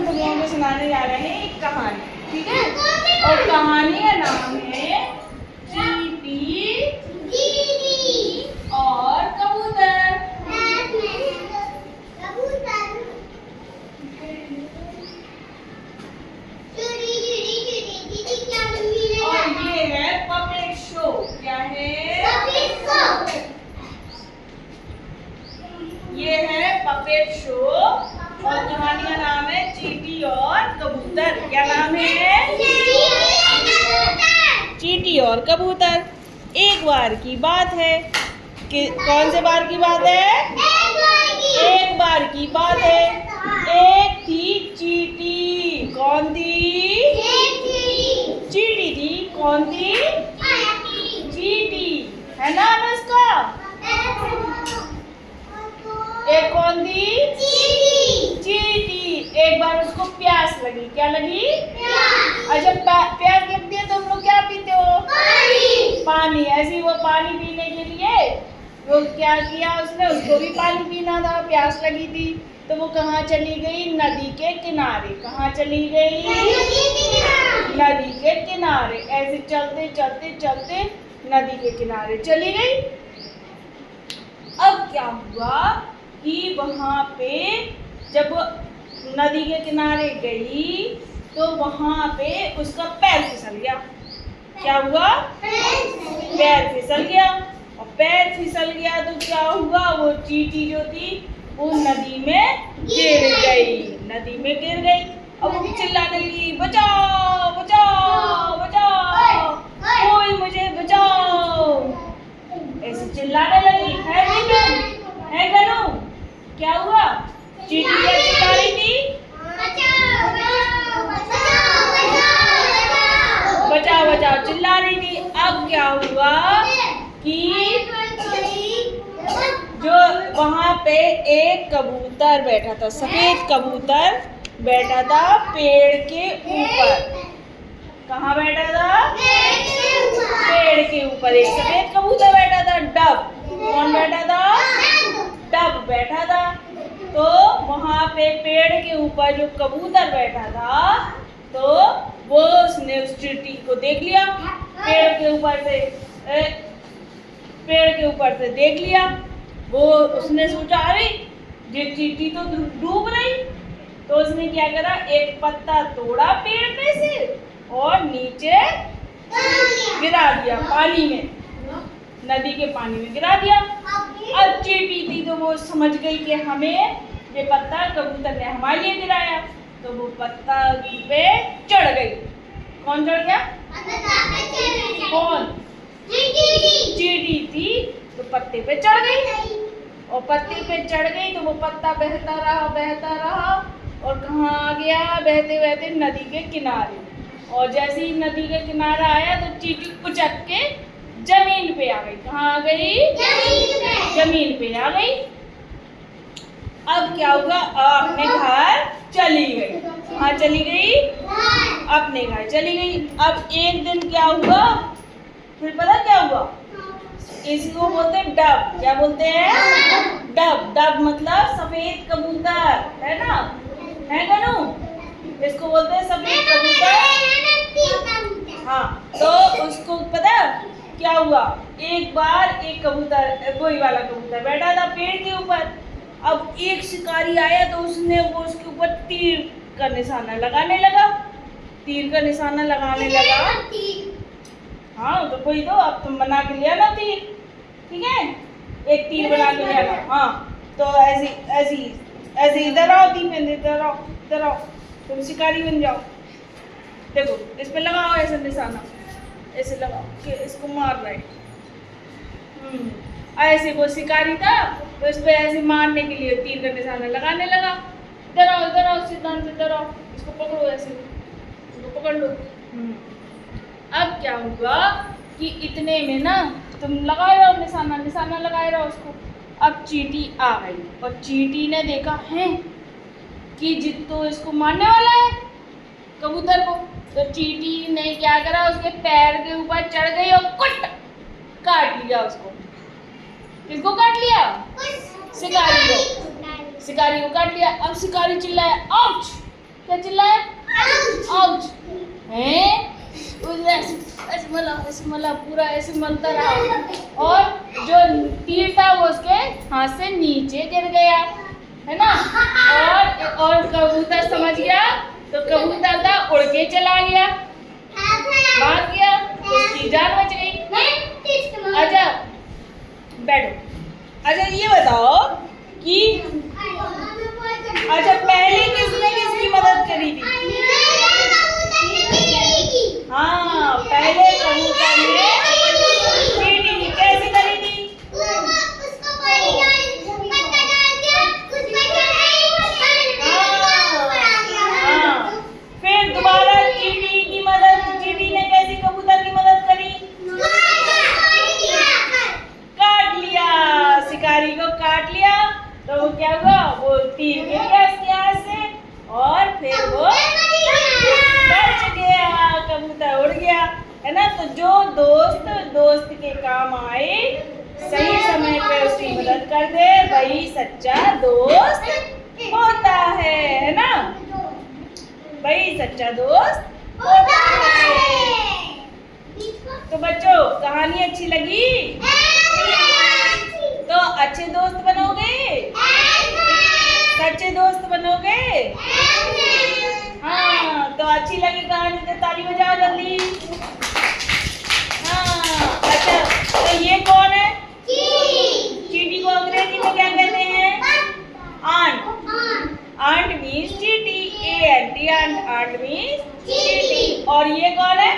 हम तुम लोगों को सुनाने जा रहे हैं एक कहानी, ठीक है। और कहानी का नाम है चींटी और कबूतर। और ये है पपेट शो। क्या है? ये है पपेट शो और कहानी का नाम है चींटी और कबूतर। क्या नाम है? चींटी और कबूतर। एक बार की बात है कि कौन से बार की बात है? एक बार की बात है। एक थी चींटी। कौन थी? चींटी थी। कौन थी? चींटी है ना अनुष्का? एक कौन थी? चींटी। एक बार उसको प्यास लगी। क्या लगी? अच्छा, प्यास लगती है तो तुम लोग क्या पीते हो? पानी। ऐसी वो पानी पीने के लिए वो क्या किया उसने, उसको भी पानी पीना था, प्यास लगी थी, तो वो कहाँ चली गई? नदी के किनारे। कहाँ चली गई? नदी के किनारे। ऐसे चलते चलते चलते नदी के किनारे चली गई। अब क्या हुआ कि वहाँ पे जब नदी के किनारे गई तो वहाँ पे उसका पैर फिसल गया। क्या हुआ? पैर फिसल गया। और पैर फिसल गया तो क्या हुआ? वो चींटी जो थी वो नदी में गिर गई। नदी में गिर गई। अब वो चिल्लाने लगी, बचाओ बचाओ बचाओ, कोई मुझे बचाओ। ऐसे चिल्लाने लगी। है गनु? क्या हुआ? चींटी क्या चिल्ला रही थी? बचाओ बचाओ चिल्ला रही थी। अब क्या हुआ कि जो वहां पे एक कबूतर बैठा था, सफेद कबूतर बैठा था पेड़ के ऊपर। कहाँ बैठा था? पेड़ के ऊपर एक सफेद कबूतर बैठा था। डब। कौन बैठा था? डब बैठा था। तो वहां पे पेड़ के ऊपर जो कबूतर बैठा था तो वो उसने उस चींटी को देख लिया। पेड़ के ऊपर से देख लिया। वो उसने सोचा अरे ये चींटी तो डूब रही। तो उसने क्या करा, एक पत्ता तोड़ा पेड़ पे से और नीचे गिरा दिया पानी में, नदी के पानी में गिरा दिया। अब चींटी थी तो वो समझ गई कि हमें ये पत्ता कबूतर ने हमारे लिए गिराया, तो वो पत्ता पे चढ़ गई। कौन चढ़ गया? कौन? चींटी थी तो पत्ते पे चढ़ गई। और पत्ते पे चढ़ गई तो वो पत्ता बहता रहा और कहाँ आ गया? बहते बहते नदी के किनारे। और जैसे ही नदी के किनारा आया तो चींटी उचक के जमीन पे आ गई। कहाँ आ गई? जमीन पे आ गई। अब क्या होगा? अपने घर चली गई। कहाँ चली गई? अपने घर चली गई। अब एक दिन क्या हुआ? फिर पता क्या हुआ? इसको बोलते हैं डब। क्या बोलते हैं? डब। डब मतलब सफेद कबूतर, है ना? है गनु? इसको बोलते हैं सफेद कबूतर। हाँ, तो उसको पता क्या हुआ? एक बार एक कबूतर, वही वाला कबूतर बैठा था पेड़ के ऊपर। अब एक शिकारी आया तो उसने वो उसके ऊपर तीर का निशाना लगाने लगा। हाँ तो कोई तो अब तुम बना के लिया ना तीर, ठीक है? एक तीर बना के लिया ना। हाँ तो ऐसे इधर आओ, इधर आओ, तुम शिकारी बन जाओ। देखो इस पे लगाओ ऐसा निशाना, ऐसे लगाओ कि इसको मार रहा है। ऐसे वो शिकारी था तो इस पे ऐसे मारने के लिए तीर का निशाना लगाने लगा। इधर आओ सिद्धांत, इधर आओ, इसको पकड़ो, ऐसे इसको पकड़ लो। अब क्या हुआ कि इतने में ना तुम लगाए रहो निशाना लगाए रहो उसको। अब चींटी आ गई और चींटी ने देखा है कि जित तो इसको मारने वाला है कबूतर को। तो चींटी ने क्या करा, उसके पैर के ऊपर चढ़ गई और काट लिया उसको। किसको काट लिया? शिकारी को। शिकारी को काट लिया। अब शिकारी चिल्लाया, आउच! क्या मतलब पूरा ऐसे मलता रहा और जो तीर था वो उसके हाथ से नीचे गिर गया, है ना। और कबूतर समझ गया, तो कबूतर था उड़ के चला गया, भाग गया, उसकी जान बच गई। अच्छा बैठो। अच्छा ये बताओ कि अच्छा पहले किसने किसकी मदद करी थी? हाँ, पहले कबूतर ने चींटी की कैसे करी थी? हाँ, फिर दोबारा चींटी ने कैसी कबूतर की मदद करी? काट लिया, शिकारी को काट लिया, तो वो क्या हुआ, वो तीर गिर गया उसके हाथ से और फिर वो बच गया, कबूतर उड़ गया, है ना। तो जो दोस्त के काम आए, सही समय पे उसकी मदद कर दे, वही सच्चा दोस्त होता है ना, वही सच्चा दोस्त होता है। तो बच्चों कहानी अच्छी लगी? तो अच्छे दोस्त बनोगे, सच्चे दोस्त बनोगे। हाँ, तो अच्छी लगी कहानी तो ताली बजाओ जल्दी। हाँ अच्छा, तो ये कौन है? चींटी को अंग्रेजी में क्या कहते हैं? आंट। आंट मीन्स चींटी, ANT, आंट मीन्स चींटी। और ये कौन है?